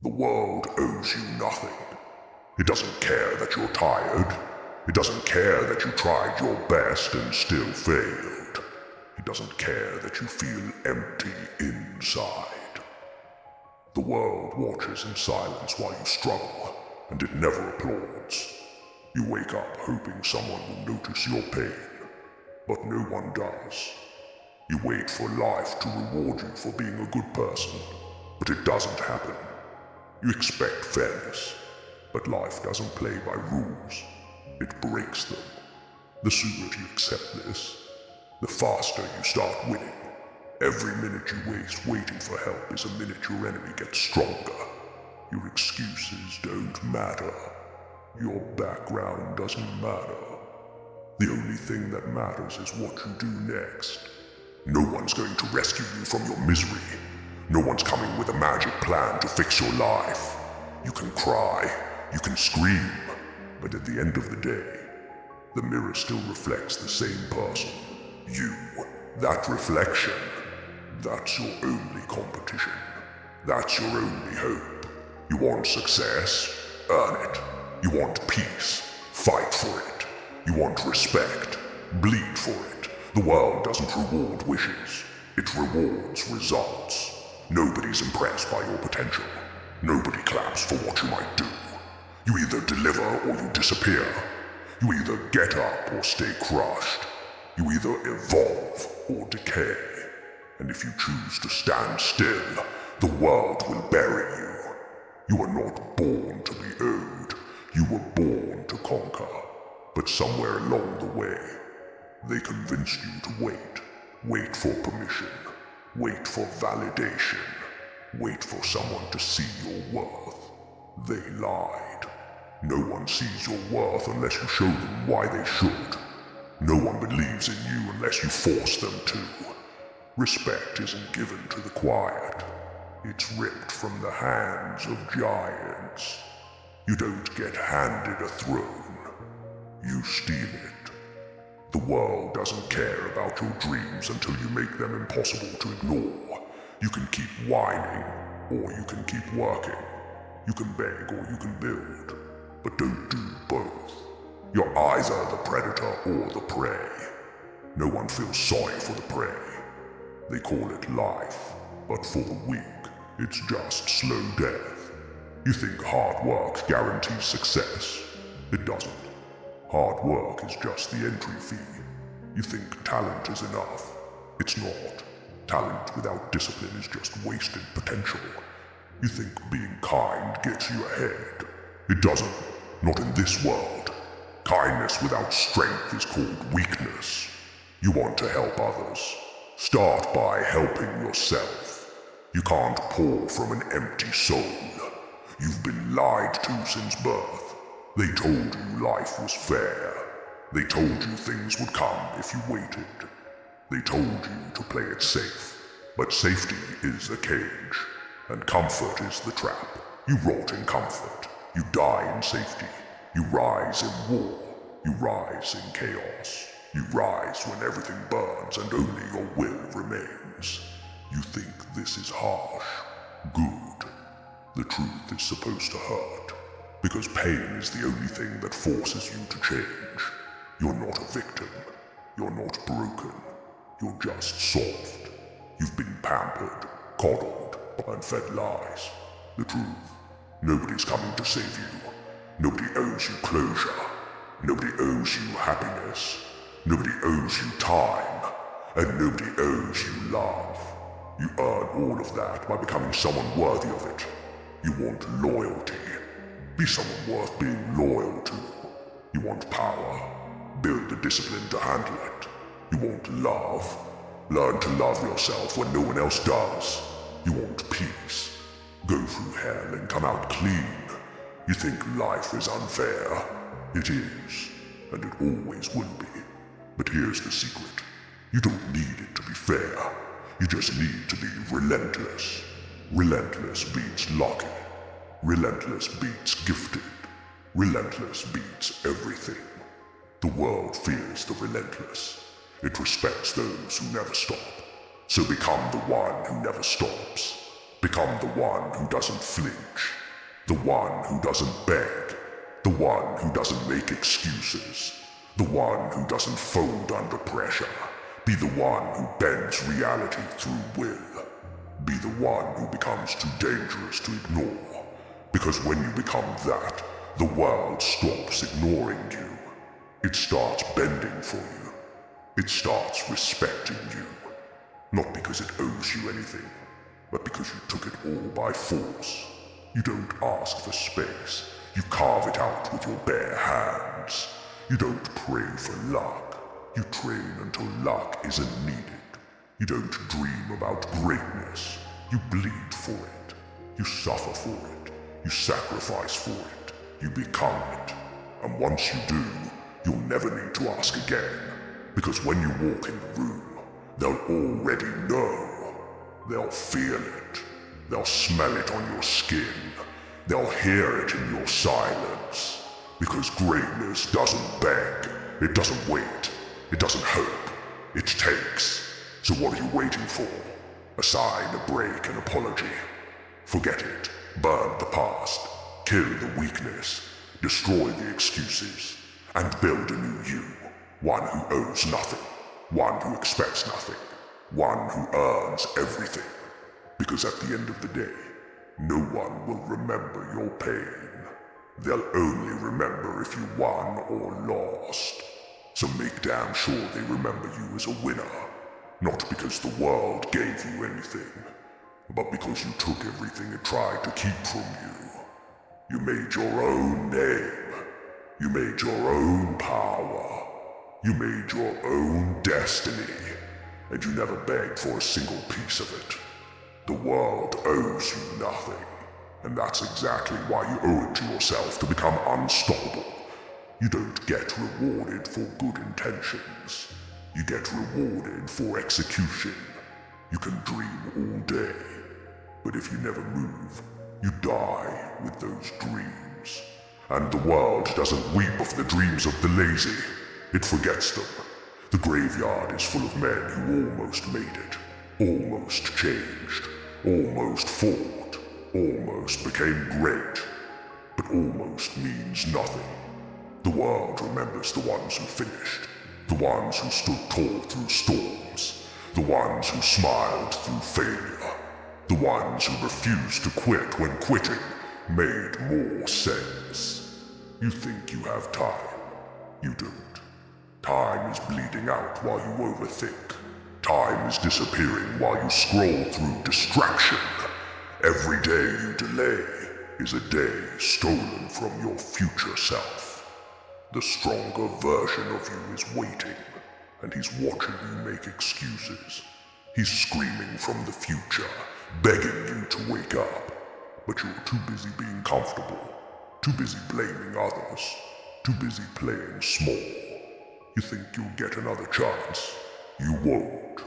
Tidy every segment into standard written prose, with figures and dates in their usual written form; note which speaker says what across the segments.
Speaker 1: The world owes you nothing. It doesn't care that you're tired. It doesn't care that you tried your best and still failed. It doesn't care that you feel empty inside. The world watches in silence while you struggle, and it never applauds. You wake up hoping someone will notice your pain, but no one does. You wait for life to reward you for being a good person, but it doesn't happen. You expect fairness, but life doesn't play by rules. It breaks them. The sooner you accept this, the faster you start winning. Every minute you waste waiting for help is a minute your enemy gets stronger. Your excuses don't matter. Your background doesn't matter. The only thing that matters is what you do next. No one's going to rescue you from your misery. No one's coming with a magic plan to fix your life. You can cry, you can scream, but at the end of the day, the mirror still reflects the same person. You, that reflection, that's your only competition. That's your only hope. You want success? Earn it. You want peace? Fight for it. You want respect? Bleed for it. The world doesn't reward wishes. It rewards results. Nobody's impressed by your potential. Nobody claps for what you might do. You either deliver or you disappear. You either get up or stay crushed. You either evolve or decay. And if you choose to stand still, the world will bury you. You are not born to be owed. You were born to conquer. But somewhere along the way, they convinced you to wait. Wait for permission. Wait for validation. Wait for someone to see your worth. They lied. No one sees your worth unless you show them why they should. No one believes in you unless you force them to. Respect isn't given to the quiet. It's ripped from the hands of giants. You don't get handed a throne. You steal it. The world doesn't care about your dreams until you make them impossible to ignore. You can keep whining, or you can keep working. You can beg or you can build, but don't do both. You're either the predator or the prey. No one feels sorry for the prey. They call it life, but for the weak, it's just slow death. You think hard work guarantees success. It doesn't. Hard work is just the entry fee. You think talent is enough. It's not. Talent without discipline is just wasted potential. You think being kind gets you ahead. It doesn't. Not in this world. Kindness without strength is called weakness. You want to help others. Start by helping yourself. You can't pour from an empty soul. You've been lied to since birth. They told you life was fair. They told you things would come if you waited. They told you to play it safe. But safety is a cage, and comfort is the trap. You rot in comfort. You die in safety. You rise in war. You rise in chaos. You rise when everything burns and only your will remains. You think this is harsh. Good. The truth is supposed to hurt. Because pain is the only thing that forces you to change. You're not a victim. You're not broken. You're just soft. You've been pampered, coddled, and fed lies. The truth. Nobody's coming to save you. Nobody owes you closure. Nobody owes you happiness. Nobody owes you time. And nobody owes you love. You earn all of that by becoming someone worthy of it. You want loyalty. Be someone worth being loyal to. You want power. Build the discipline to handle it. You want love. Learn to love yourself when no one else does. You want peace. Go through hell and come out clean. You think life is unfair. It is, and it always will be. But here's the secret. You don't need it to be fair. You just need to be relentless. Relentless beats lucky. Relentless beats gifted. Relentless beats everything. The world fears the relentless. It respects those who never stop. So become the one who never stops. Become the one who doesn't flinch, the one who doesn't beg, the one who doesn't make excuses, the one who doesn't fold under pressure. Be the one who bends reality through will. Be the one who becomes too dangerous to ignore. Because when you become that, the world stops ignoring you. It starts bending for you. It starts respecting you. Not because it owes you anything, but because you took it all by force. You don't ask for space. You carve it out with your bare hands. You don't pray for luck. You train until luck isn't needed. You don't dream about greatness. You bleed for it. You suffer for it. You sacrifice for it. You become it. And once you do, you'll never need to ask again. Because when you walk in the room, they'll already know. They'll feel it. They'll smell it on your skin. They'll hear it in your silence. Because greatness doesn't beg. It doesn't wait. It doesn't hope. It takes. So what are you waiting for? A sign, a break, an apology. Forget it. Burn the past. Kill the weakness. Destroy the excuses. And build a new you. One who owes nothing. One who expects nothing. One who earns everything. Because at the end of the day, no one will remember your pain. They'll only remember if you won or lost. So make damn sure they remember you as a winner. Not because the world gave you anything, but because you took everything it tried to keep from you. You made your own name. You made your own power. You made your own destiny. And you never begged for a single piece of it. The world owes you nothing. And that's exactly why you owe it to yourself to become unstoppable. You don't get rewarded for good intentions. You get rewarded for execution. You can dream all day, but if you never move, you die with those dreams. And the world doesn't weep of the dreams of the lazy. It forgets them. The graveyard is full of men who almost made it, almost changed, almost fought, almost became great. But almost means nothing. The world remembers the ones who finished, the ones who stood tall through storms, the ones who smiled through failure, the ones who refused to quit when quitting made more sense. You think you have time. You don't. Time is bleeding out while you overthink. Time is disappearing while you scroll through distraction. Every day you delay is a day stolen from your future self. The stronger version of you is waiting, and he's watching you make excuses. He's screaming from the future, begging you to wake up. But you're too busy being comfortable, too busy blaming others, too busy playing small. You think you'll get another chance? You won't.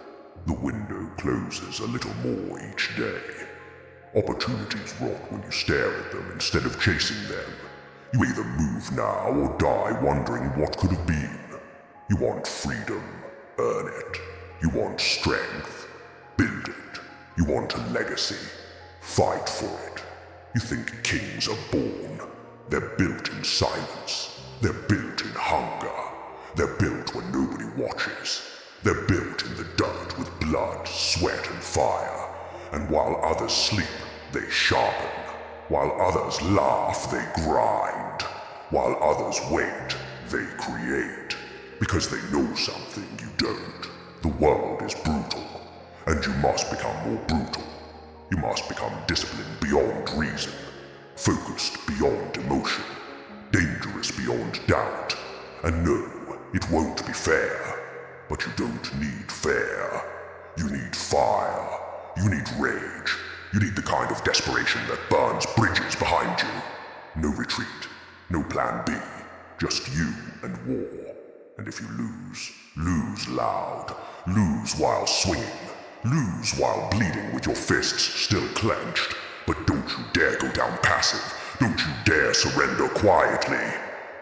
Speaker 1: The window closes a little more each day. Opportunities rot when you stare at them instead of chasing them. You either move now or die wondering what could have been. You want freedom, earn it. You want strength, build it. You want a legacy, fight for it. You think kings are born. They're built in silence. They're built in hunger. They're built when nobody watches. They're built in the dirt with blood, sweat, and fire. And while others sleep, they sharpen. While others laugh, they grind. While others wait, they create. Because they know something you don't. The world is brutal, and you must become more brutal. You must become disciplined beyond reason, focused beyond emotion, dangerous beyond doubt. And no, it won't be fair, but you don't need fair. You need fire. You need rage. You need the kind of desperation that burns bridges behind you. No retreat, no plan B, just you and war. And if you lose, lose loud, lose while swinging, lose while bleeding with your fists still clenched. But don't you dare go down passive, don't you dare surrender quietly.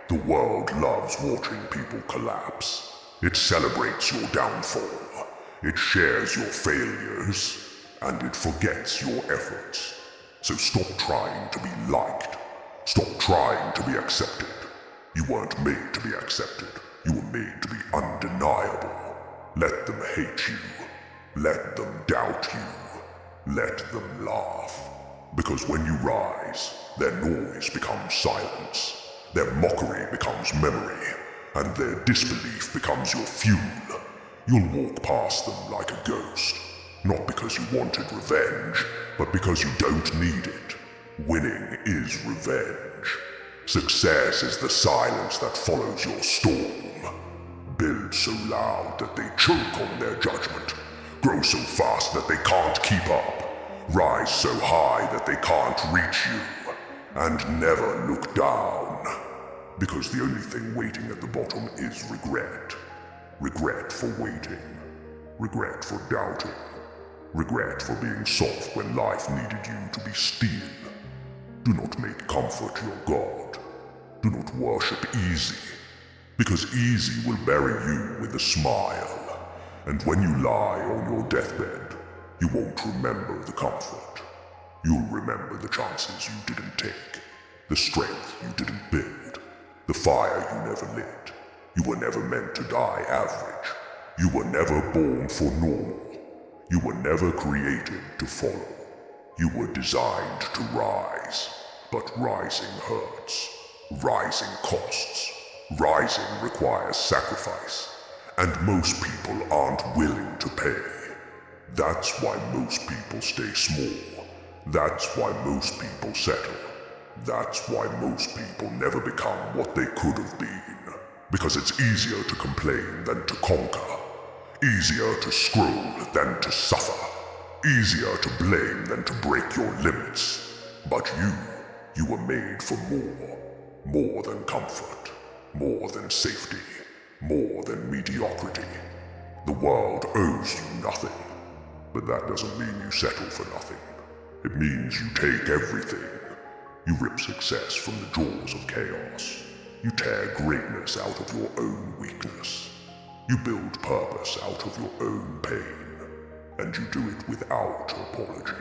Speaker 1: The world loves watching people collapse. It celebrates your downfall. It shares your failures. and it forgets your efforts. So stop trying to be liked. Stop trying to be accepted. You weren't made to be accepted. You were made to be undeniable. Let them hate you. Let them doubt you. Let them laugh. Because when you rise, their noise becomes silence. Their mockery becomes memory. And their disbelief becomes your fuel. You'll walk past them like a ghost. Not because you wanted revenge, but because you don't need it. Winning is revenge. Success is the silence that follows your storm. Build so loud that they choke on their judgment. Grow so fast that they can't keep up. Rise so high that they can't reach you. And never look down. Because the only thing waiting at the bottom is regret. Regret for waiting. Regret for doubting. Regret for being soft when life needed you to be steel. Do not make comfort your God. Do not worship easy. Because easy will bury you with a smile. And when you lie on your deathbed, you won't remember the comfort. You'll remember the chances you didn't take. The strength you didn't build. The fire you never lit. You were never meant to die average. You were never born for normal. You were never created to follow. You were designed to rise. But rising hurts. Rising costs. Rising requires sacrifice. And most people aren't willing to pay. That's why most people stay small. That's why most people settle. That's why most people never become what they could have been. Because it's easier to complain than to conquer. Easier to scroll than to suffer. Easier to blame than to break your limits. But you were made for more. More than comfort. More than safety. More than mediocrity. The world owes you nothing. But that doesn't mean you settle for nothing. It means you take everything. You rip success from the jaws of chaos. You tear greatness out of your own weakness. You build purpose out of your own pain. And you do it without apology.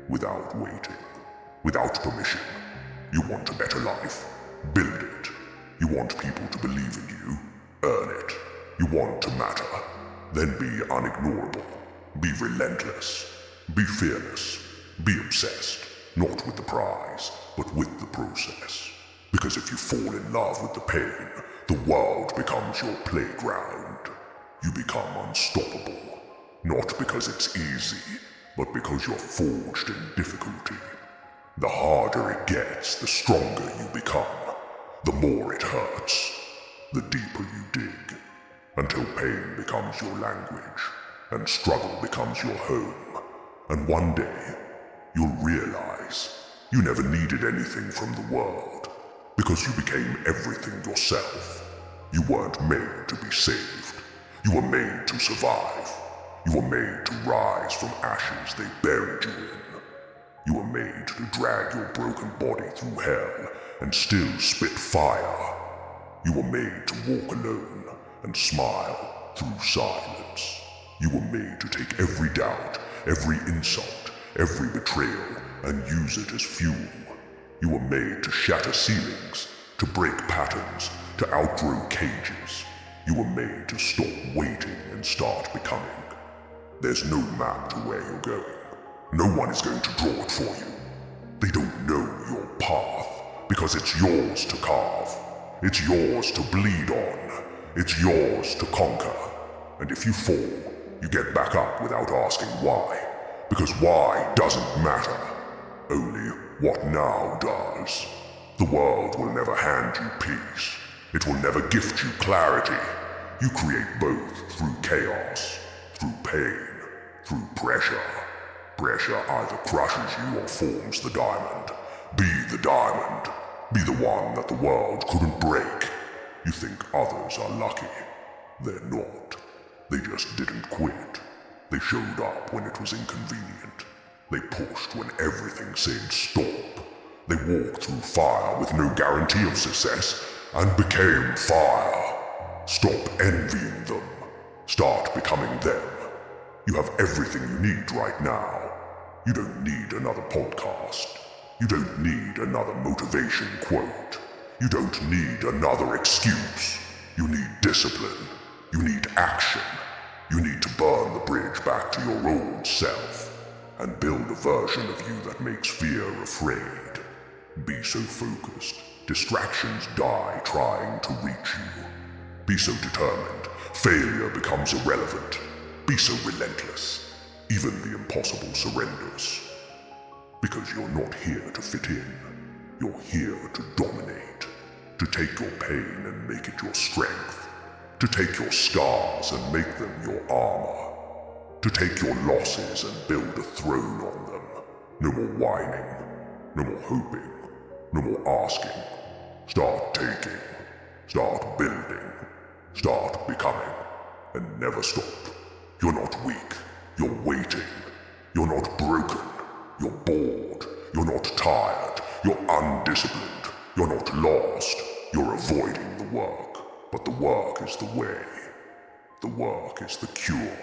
Speaker 1: Without waiting. Without permission. You want a better life? Build it. You want people to believe in you? Earn it. You want to matter? Then be unignorable. Be relentless. Be fearless. Be obsessed. Not with the prize, but with the process. Because if you fall in love with the pain, the world becomes your playground. You become unstoppable. Not because it's easy, but because you're forged in difficulty. The harder it gets, the stronger you become. The more it hurts, the deeper you dig. Until pain becomes your language, and struggle becomes your home. And one day, you'll realize you never needed anything from the world, because you became everything yourself. You weren't made to be saved. You were made to survive. You were made to rise from ashes they buried you in. You were made to drag your broken body through hell and still spit fire. You were made to walk alone and smile through silence. You were made to take every doubt, every insult, every betrayal, and use it as fuel. You were made to shatter ceilings, to break patterns, to outgrow cages. You were made to stop waiting and start becoming. There's no map to where you're going. No one is going to draw it for you. They don't know your path, because it's yours to carve. It's yours to bleed on. It's yours to conquer. And if you fall, you get back up without asking why. Because why doesn't matter. Only what now does. The world will never hand you peace. It will never gift you clarity. You create both through chaos, through pain, through pressure. Pressure either crushes you or forms the diamond. Be the diamond. Be the one that the world couldn't break. You think others are lucky. They're not. They just didn't quit. They showed up when it was inconvenient. They pushed when everything said stop. They walked through fire with no guarantee of success and became fire. Stop envying them. Start becoming them. You have everything you need right now. You don't need another podcast. You don't need another motivation quote. You don't need another excuse. You need discipline. You need action. You need to burn the bridge back to your old self and build a version of you that makes fear afraid. Be so focused, distractions die trying to reach you. Be so determined, failure becomes irrelevant. Be so relentless, even the impossible surrenders. Because you're not here to fit in. You're here to dominate. To take your pain and make it your strength. To take your scars and make them your armor. To take your losses and build a throne on them. No more whining. No more hoping. No more asking. Start taking. Start building. Start becoming. And never stop. You're not weak. You're waiting. You're not broken. You're bored. You're not tired. You're undisciplined. You're not lost. You're avoiding the work. But the work is the way. The work is the cure.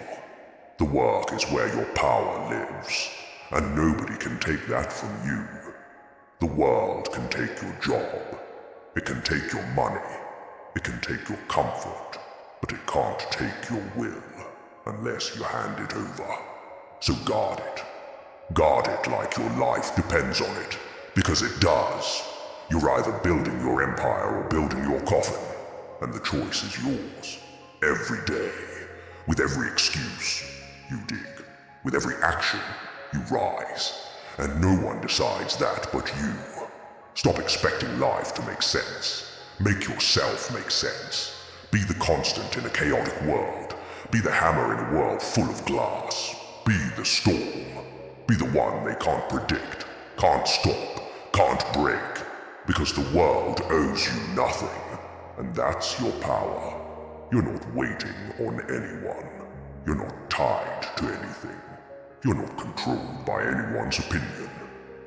Speaker 1: The work is where your power lives. And nobody can take that from you. The world can take your job. It can take your money. It can take your comfort. But it can't take your will unless you hand it over. So guard it. Guard it like your life depends on it. Because it does. You're either building your empire or building your coffin. And the choice is yours. Every day. With every excuse, you dig. With every action, you rise. And no one decides that but you. Stop expecting life to make sense. Make yourself make sense. Be the constant in a chaotic world. Be the hammer in a world full of glass. Be the storm. Be the one they can't predict, can't stop, can't break. Because the world owes you nothing. And that's your power. You're not waiting on anyone. You're not tied to anything. You're not controlled by anyone's opinion.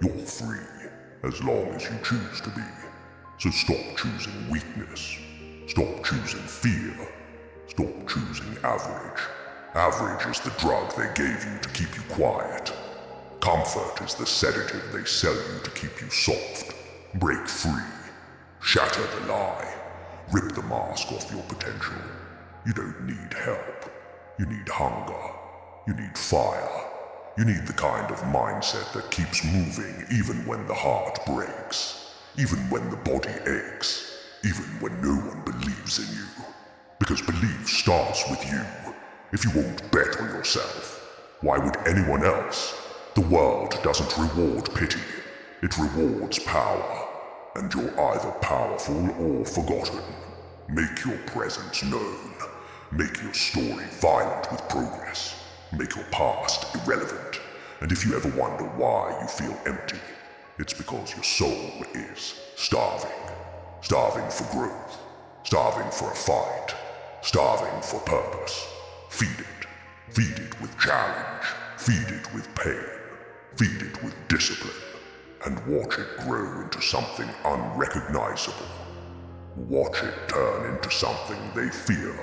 Speaker 1: You're free, as long as you choose to be. So stop choosing weakness. Stop choosing fear. Stop choosing average. Average is the drug they gave you to keep you quiet. Comfort is the sedative they sell you to keep you soft. Break free. Shatter the lie. Rip the mask off your potential. You don't need help. You need hunger. You need fire. You need the kind of mindset that keeps moving even when the heart breaks. Even when the body aches. Even when no one believes in you. Because belief starts with you. If you won't bet on yourself, why would anyone else? The world doesn't reward pity. It rewards power. And you're either powerful or forgotten. Make your presence known. Make your story violent with progress. Make your past irrelevant. And if you ever wonder why you feel empty, it's because your soul is starving. Starving for growth. Starving for a fight. Starving for purpose. Feed it. Feed it with challenge. Feed it with pain. Feed it with discipline. And watch it grow into something unrecognizable. Watch it turn into something they fear.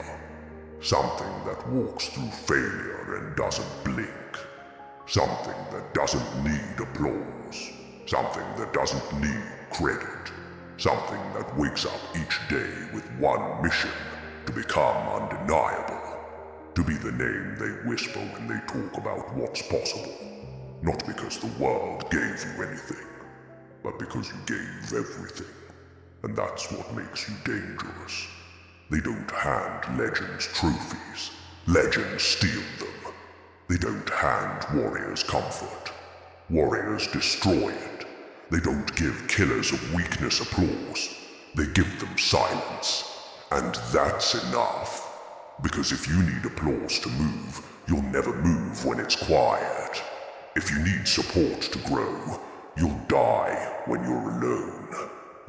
Speaker 1: Something that walks through failure and doesn't blink. Something that doesn't need applause. Something that doesn't need credit. Something that wakes up each day with one mission: to become undeniable. To be the name they whisper when they talk about what's possible. Not because the world gave you anything, but because you gave everything. And that's what makes you dangerous. They don't hand legends trophies. Legends steal them. They don't hand warriors comfort. Warriors destroy it. They don't give killers of weakness applause. They give them silence. And that's enough. Because if you need applause to move, you'll never move when it's quiet. If you need support to grow, you'll die when you're alone.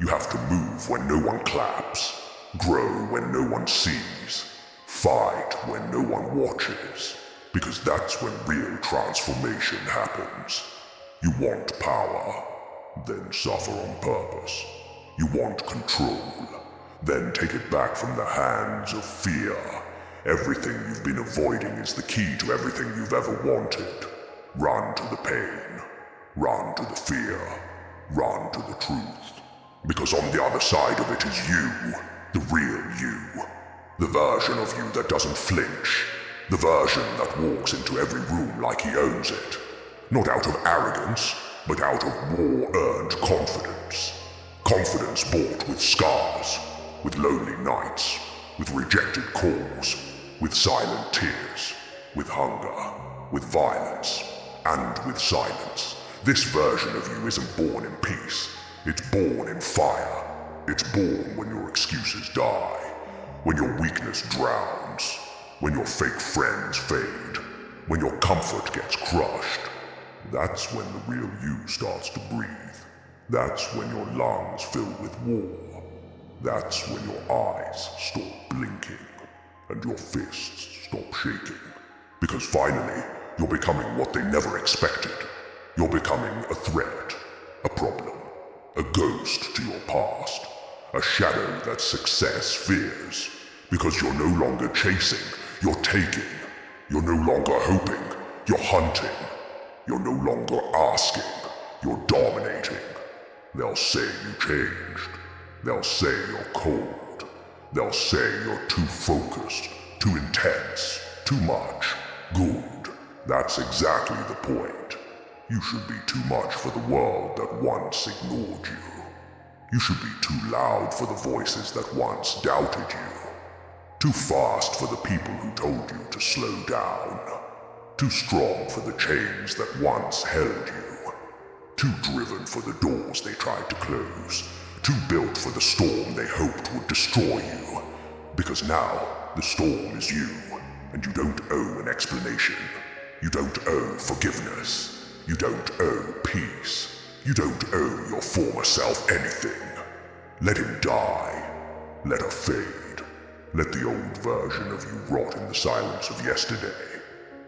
Speaker 1: You have to move when no one claps. Grow when no one sees. Fight when no one watches. Because that's when real transformation happens. You want power, then suffer on purpose. You want control, then take it back from the hands of fear. Everything you've been avoiding is the key to everything you've ever wanted. Run to the pain. Run to the fear. Run to the truth. Because on the other side of it is you, the real you. The version of you that doesn't flinch. The version that walks into every room like he owns it. Not out of arrogance, but out of war-earned confidence. Confidence bought with scars, with lonely nights, with rejected calls, with silent tears, with hunger, with violence, and with silence. This version of you isn't born in peace. It's born in fire. It's born when your excuses die, when your weakness drowns, when your fake friends fade, when your comfort gets crushed. That's when the real you starts to breathe. That's when your lungs fill with war. That's when your eyes stop blinking and your fists stop shaking. Because finally, you're becoming what they never expected. You're becoming a threat, a problem, a ghost to your past, a shadow that success fears. Because you're no longer chasing, you're taking. You're no longer hoping, you're hunting. You're no longer asking, you're dominating. They'll say you changed. They'll say you're cold. They'll say you're too focused, too intense, too much. Good. That's exactly the point. You should be too much for the world that once ignored you. You should be too loud for the voices that once doubted you. Too fast for the people who told you to slow down. Too strong for the chains that once held you. Too driven for the doors they tried to close. Too built for the storm they hoped would destroy you. Because now, the storm is you, and you don't owe an explanation. You don't owe forgiveness. You don't owe peace. You don't owe your former self anything. Let him die. Let her fade. Let the old version of you rot in the silence of yesterday.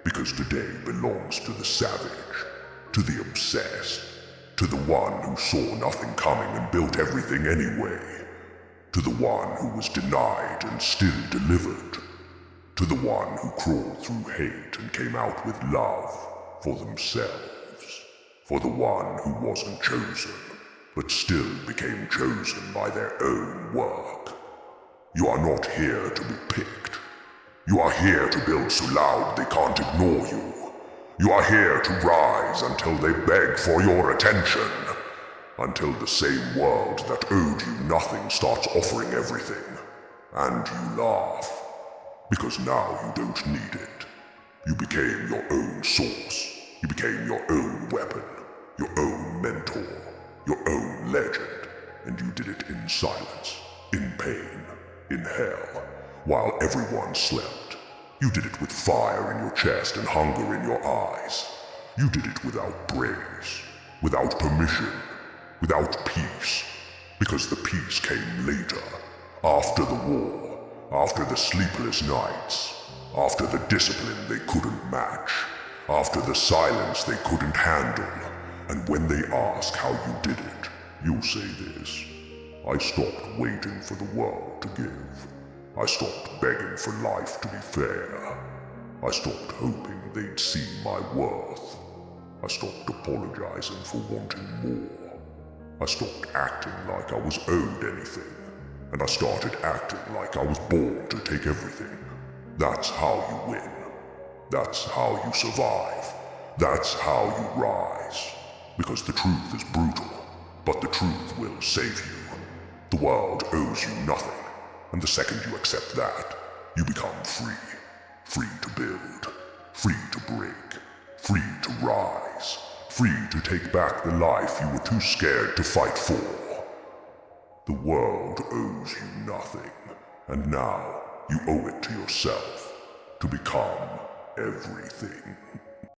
Speaker 1: Because today belongs to the savage, to the obsessed, to the one who saw nothing coming and built everything anyway, to the one who was denied and still delivered, to the one who crawled through hate and came out with love for themselves, for the one who wasn't chosen, but still became chosen by their own work. You are not here to be picked. You are here to build so loud they can't ignore you. You are here to rise until they beg for your attention. Until the same world that owed you nothing starts offering everything. And you laugh. Because now you don't need it. You became your own source. You became your own weapon. Your own mentor. Your own legend. And you did it in silence. In pain. In hell. While everyone slept. You did it with fire in your chest and hunger in your eyes. You did it without praise, without permission, without peace. Because the peace came later, after the war, after the sleepless nights, after the discipline they couldn't match, after the silence they couldn't handle. And when they ask how you did it, you'll say this: I stopped waiting for the world to give. I stopped begging for life to be fair. I stopped hoping they'd see my worth. I stopped apologizing for wanting more. I stopped acting like I was owed anything. And I started acting like I was born to take everything. That's how you win. That's how you survive. That's how you rise. Because the truth is brutal, but the truth will save you. The world owes you nothing. And the second you accept that, you become free. Free to build. Free to break. Free to rise. Free to take back the life you were too scared to fight for. The world owes you nothing. And now you owe it to yourself to become everything.